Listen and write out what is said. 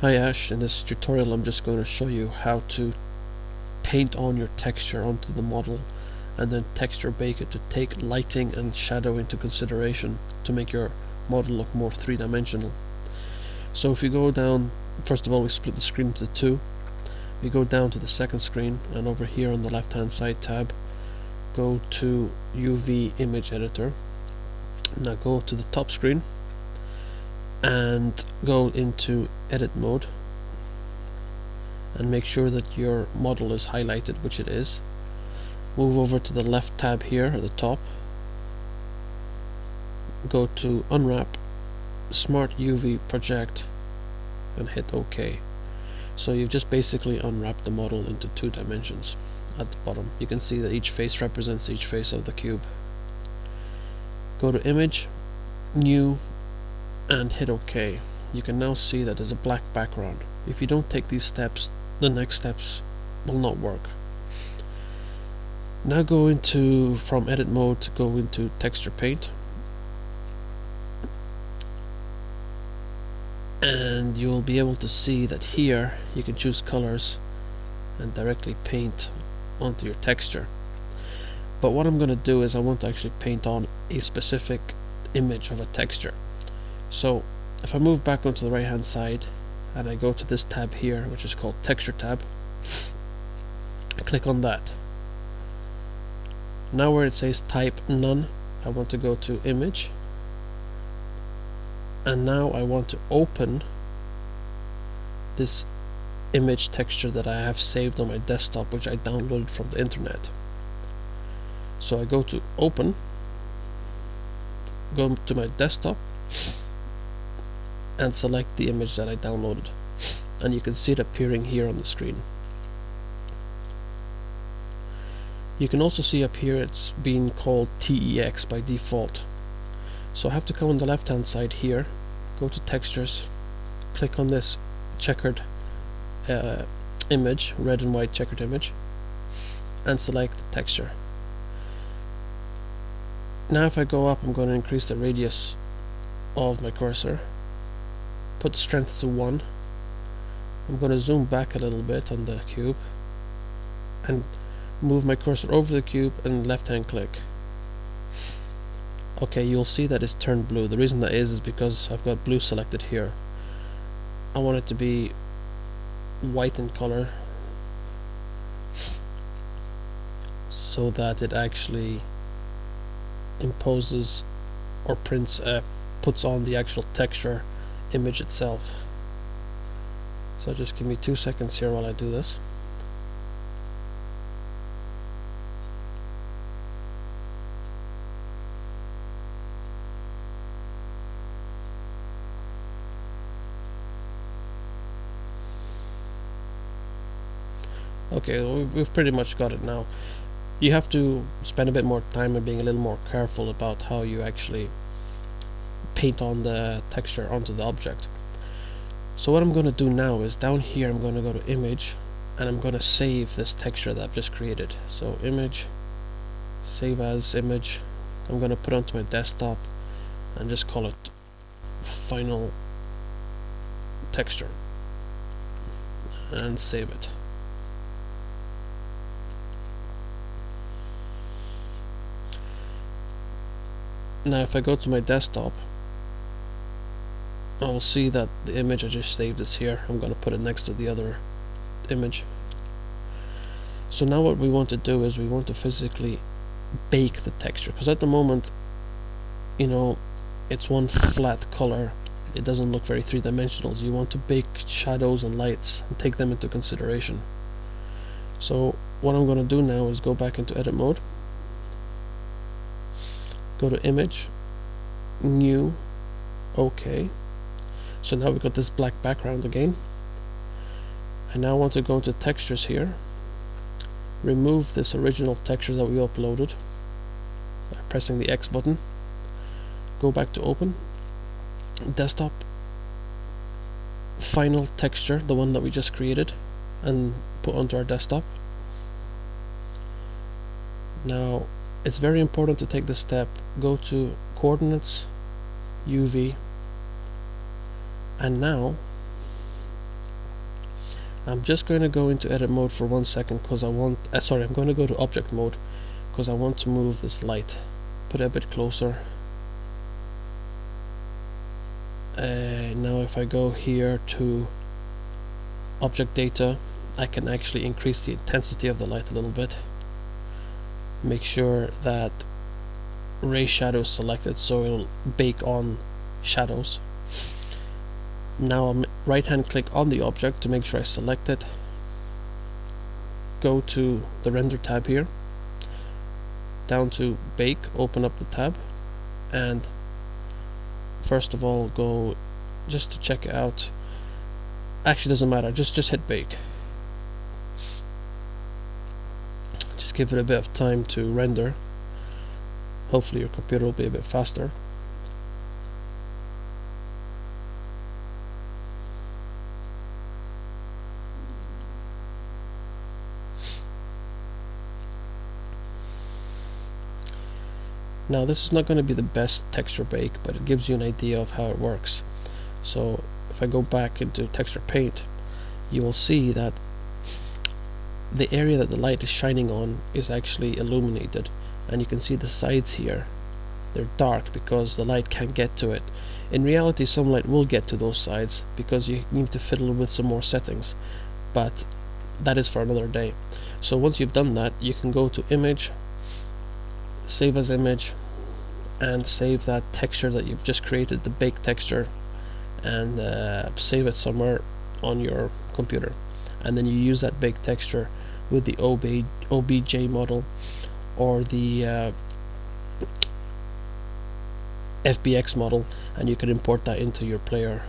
Hi Ash, in this tutorial I'm just going to show you how to paint on your texture onto the model and then texture bake it to take lighting and shadow into consideration to make your model look more three-dimensional. So if you go down, first of all we split the screen into two. We go down to the second screen and over here on the left hand side tab go to UV image editor. Now go to the top screen and go into edit mode and make sure that your model is highlighted, which it is. Move over to the left tab here at the top, go to unwrap, smart UV project and hit OK. So you've just basically unwrapped the model into 2 dimensions. At the bottom you can see that each face represents each face of the cube. Go to image, new, and hit OK. You can now see that there's a black background. If you don't take these steps, the next steps will not work. Now go into, from edit mode, go into texture paint, and you'll be able to see that here you can choose colors and directly paint onto your texture. But what I'm going to do is I want to actually paint on a specific image of a texture. So if I move back onto the right hand side and I go to this tab here, which is called texture tab, I click on that. Now where it says type none, I want to go to image, and now I want to open this image texture that I have saved on my desktop, which I downloaded from the internet. So I go to open, go to my desktop and select the image that I downloaded, and you can see it appearing here on the screen. You can also see up here it's being called TEX by default. So I have to come on the left hand side here, go to textures, click on this checkered image, red and white checkered image, and select the texture. Now if I go up, I'm going to increase the radius of my cursor, put strength to 1. I'm going to zoom back a little bit on the cube and move my cursor over the cube and left hand click. Okay, you'll see that it's turned blue. The reason that is because I've got blue selected here. I want it to be white in color so that it actually imposes or puts on the actual texture image itself. So just give me 2 seconds here while I do this. Okay, we've pretty much got it now. You have to spend a bit more time and being a little more careful about how you actually paint on the texture onto the object. So what I'm going to do now is down here I'm going to go to image and I'm going to save this texture that I've just created. So image, save as image. I'm going to put it onto my desktop and just call it final texture and save it. Now if I go to my desktop, I'll see that the image I just saved is here. I'm going to put it next to the other image. So now what we want to do is we want to physically bake the texture, because at the moment, you know, it's one flat color. It doesn't look very three-dimensional. So you want to bake shadows and lights and take them into consideration. So what I'm going to do now is go back into edit mode, go to image, new, OK. So now we've got this black background again. I now want to go into textures here, remove this original texture that we uploaded by pressing the X button, go back to open, desktop, final texture, the one that we just created, and put onto our desktop. Now it's very important to take this step. Go to coordinates, UV, and now I'm just going to go into edit mode for 1 second because I want, I'm going to go to object mode because I want to move this light. Put it a bit closer. Now if I go here to object data, I can actually increase the intensity of the light a little bit. Make sure that ray shadow is selected so it'll bake on shadows. Now I'll right hand click on the object to make sure I select it. Go to the render tab here, down to bake, open up the tab, and first of all go just to check out, actually doesn't matter, just hit bake. Just give it a bit of time to render. Hopefully your computer will be a bit faster. Now this is not going to be the best texture bake, but it gives you an idea of how it works. So if I go back into texture paint, you will see that the area that the light is shining on is actually illuminated, and you can see the sides here, they're dark because the light can't get to it. In reality, some light will get to those sides because you need to fiddle with some more settings, but that is for another day. So once you've done that, you can go to image, save as image, and save that texture that you've just created, the bake texture, and save it somewhere on your computer, and then you use that bake texture with the OBJ model or the FBX model, and you can import that into your player